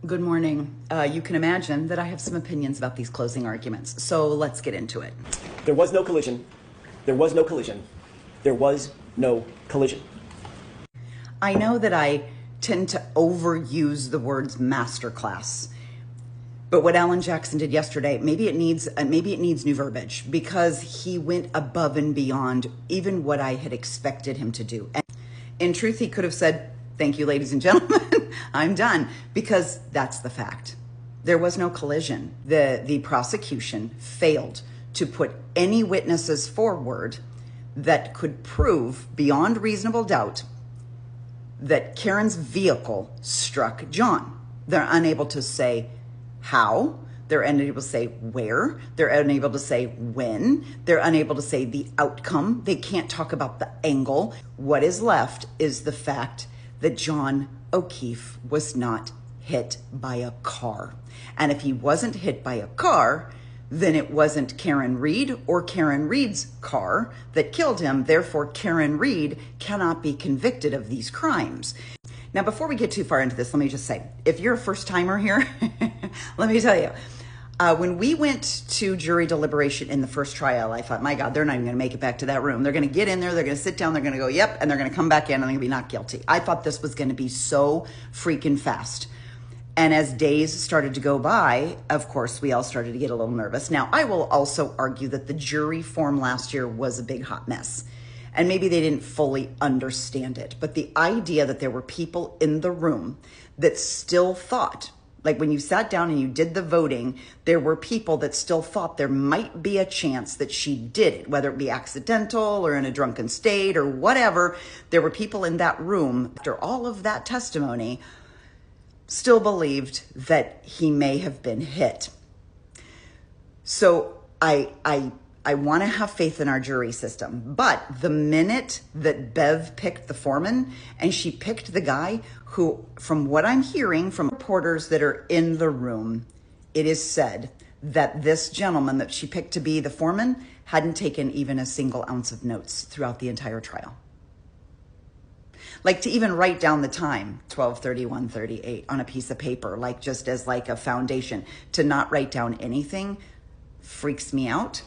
Good morning. You can imagine that I have some opinions about these closing arguments, so let's get into it. There was no collision. There was no collision. There was no collision. I know that I tend to overuse the words masterclass, but what Alan Jackson did yesterday, maybe it needs new verbiage, because he went above and beyond even what I had expected him to do. And in truth, he could have said, "Thank you, ladies and gentlemen, I'm done," because that's the fact. There was no collision. The prosecution failed to put any witnesses forward that could prove beyond reasonable doubt that Karen's vehicle struck John. They're unable to say how. They're unable to say where. They're unable to say when. They're unable to say the outcome. They can't talk about the angle. What is left is the fact that John O'Keefe was not hit by a car. And if he wasn't hit by a car, then it wasn't Karen Read or Karen Read's car that killed him. Therefore, Karen Read cannot be convicted of these crimes. Now, before we get too far into this, let me just say, if you're a first timer here, let me tell you, when we went to jury deliberation in the first trial, I thought, my God, they're not even going to make it back to that room. They're going to get in there, they're going to sit down, they're going to go, yep, and they're going to come back in and they're going to be not guilty. I thought this was going to be so freaking fast. And as days started to go by, of course, we all started to get a little nervous. Now, I will also argue that the jury form last year was a big hot mess. And maybe they didn't fully understand it. But the idea that there were people in the room that still thought, like when you sat down and you did the voting, there were people that still thought there might be a chance that she did it, whether it be accidental or in a drunken state or whatever. There were people in that room, after all of that testimony, still believed that he may have been hit. So I want to have faith in our jury system. But the minute that Bev picked the foreman and she picked the guy who, from what I'm hearing from reporters that are in the room, it is said that this gentleman that she picked to be the foreman hadn't taken even a single ounce of notes throughout the entire trial. Like to even write down the time, 12:31:38 on a piece of paper, like just as like a foundation, to not write down anything freaks me out.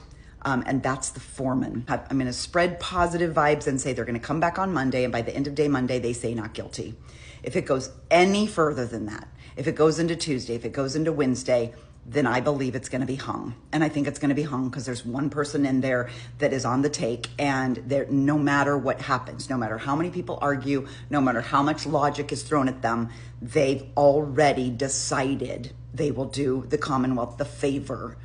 And that's the foreman. I'm going to spread positive vibes and say they're going to come back on Monday. And by the end of day Monday, they say not guilty. If it goes any further than that, if it goes into Tuesday, if it goes into Wednesday, then I believe it's going to be hung. And I think it's going to be hung because there's one person in there that is on the take, and no matter what happens, no matter how many people argue, no matter how much logic is thrown at them, they've already decided they will do the Commonwealth the favor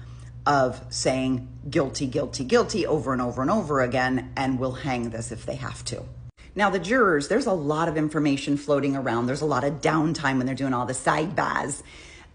of saying guilty, guilty, guilty over and over and over again, and will hang this if they have to. Now, the jurors, there's a lot of information floating around. There's a lot of downtime when they're doing all the sidebars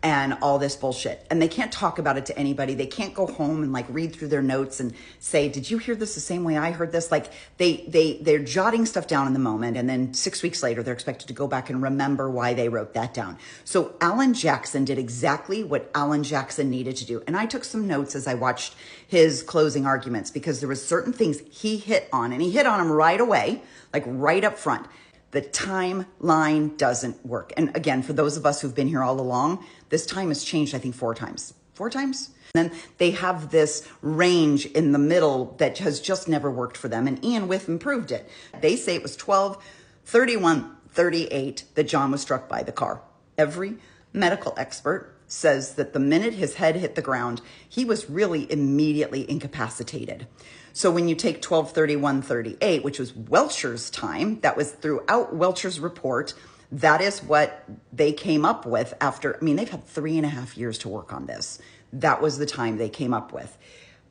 and all this bullshit. And they can't talk about it to anybody. They can't go home and like read through their notes and say, did you hear this the same way I heard this? Like they're jotting stuff down in the moment. And then 6 weeks later, they're expected to go back and remember why they wrote that down. So Alan Jackson did exactly what Alan Jackson needed to do. And I took some notes as I watched his closing arguments, because there was certain things he hit on, and he hit on them right away, like right up front. The timeline doesn't work. And again, for those of us who've been here all along, this time has changed, I think, 4 times. 4 times? And then they have this range in the middle that has just never worked for them. And Ian Whiffen proved it. They say it was 12:31:38 that John was struck by the car. Every medical expert says that the minute his head hit the ground, he was really immediately incapacitated. So when you take 12:31:38, which was Welcher's time, that was throughout Welcher's report, that is what they came up with after, I mean, they've had 3.5 years to work on this. That was the time they came up with.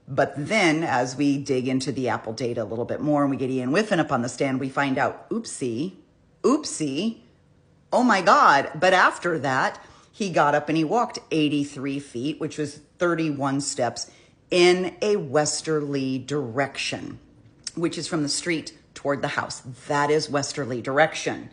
But then as we dig into the Apple data a little bit more and we get Ian Whiffen up on the stand, we find out, oopsie, oh my God. But after that, he got up and he walked 83 feet, which was 31 steps in a westerly direction, which is from the street toward the house. That is westerly direction.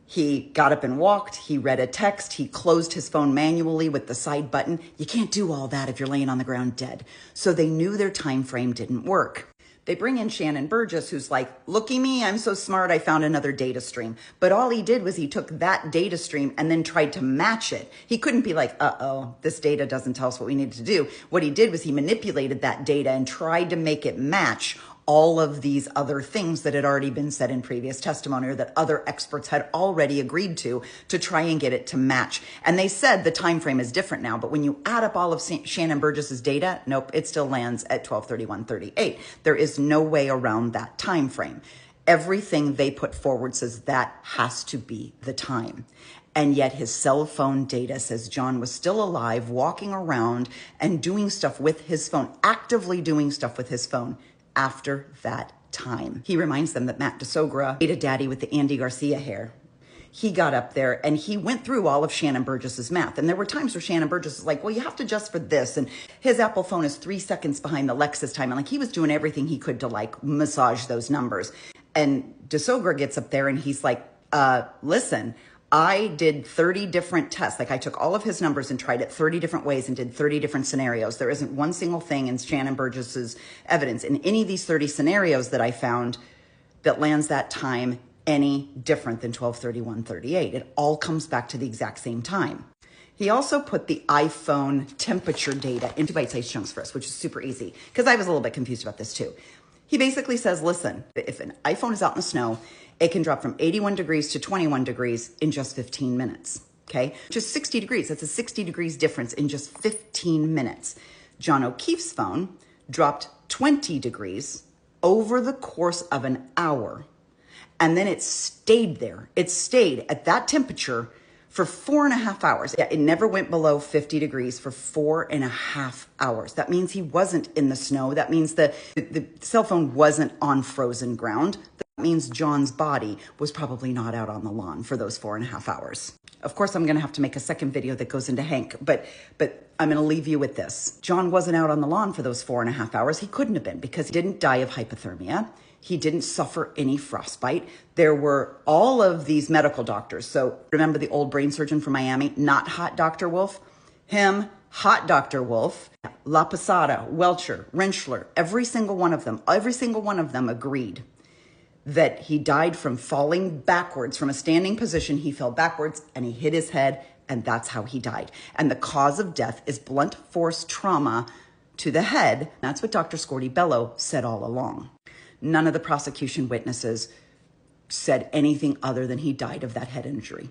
He got up and walked. He read a text. He closed his phone manually with the side button. You can't do all that if you're laying on the ground dead. So they knew their time frame didn't work. They bring in Shannon Burgess, who's like, looky me, I'm so smart, I found another data stream. But all he did was he took that data stream and then tried to match it. He couldn't be like, uh-oh, this data doesn't tell us what we need to do. What he did was he manipulated that data and tried to make it match all of these other things that had already been said in previous testimony, or that other experts had already agreed to try and get it to match. And they said the time frame is different now, but when you add up all of Shannon Burgess's data, nope, it still lands at 12/31/38. There is no way around that time frame. Everything they put forward says that has to be the time. And yet his cell phone data says John was still alive, walking around and doing stuff with his phone, actively doing stuff with his phone after that time. He reminds them that Matt DeSogra ate a daddy with the Andy Garcia hair. He got up there and he went through all of Shannon Burgess's math. And there were times where Shannon Burgess was like, well, you have to adjust for this. And his Apple phone is 3 seconds behind the Lexus time. And like, he was doing everything he could to like massage those numbers. And DeSogra gets up there and he's like, listen, I did 30 different tests. Like, I took all of his numbers and tried it 30 different ways and did 30 different scenarios. There isn't one single thing in Shannon Burgess's evidence in any of these 30 scenarios that I found that lands that time any different than 12/31/38. It all comes back to the exact same time. He also put the iPhone temperature data into bite-sized chunks for us, which is super easy, because I was a little bit confused about this too. He basically says, listen, if an iPhone is out in the snow, it can drop from 81 degrees to 21 degrees in just 15 minutes, okay? Just 60 degrees. That's a 60 degrees difference in just 15 minutes. John O'Keefe's phone dropped 20 degrees over the course of an hour, and then it stayed there. It stayed at that temperature for 4.5 hours. Yeah, it never went below 50 degrees for 4.5 hours. That means he wasn't in the snow. That means the cell phone wasn't on frozen ground. That means John's body was probably not out on the lawn for those 4.5 hours. Of course, I'm going to have to make a second video that goes into Hank, but I'm going to leave you with this. John wasn't out on the lawn for those 4.5 hours. He couldn't have been, because he didn't die of hypothermia. He didn't suffer any frostbite. There were all of these medical doctors. So remember the old brain surgeon from Miami, not hot Dr. Wolf? Him, hot Dr. Wolf, La Posada, Welcher, Rentschler, every single one of them agreed that he died from falling backwards. From a standing position, he fell backwards and he hit his head, and that's how he died. And the cause of death is blunt force trauma to the head. That's what Dr. Scorti-Bello said all along. None of the prosecution witnesses said anything other than he died of that head injury.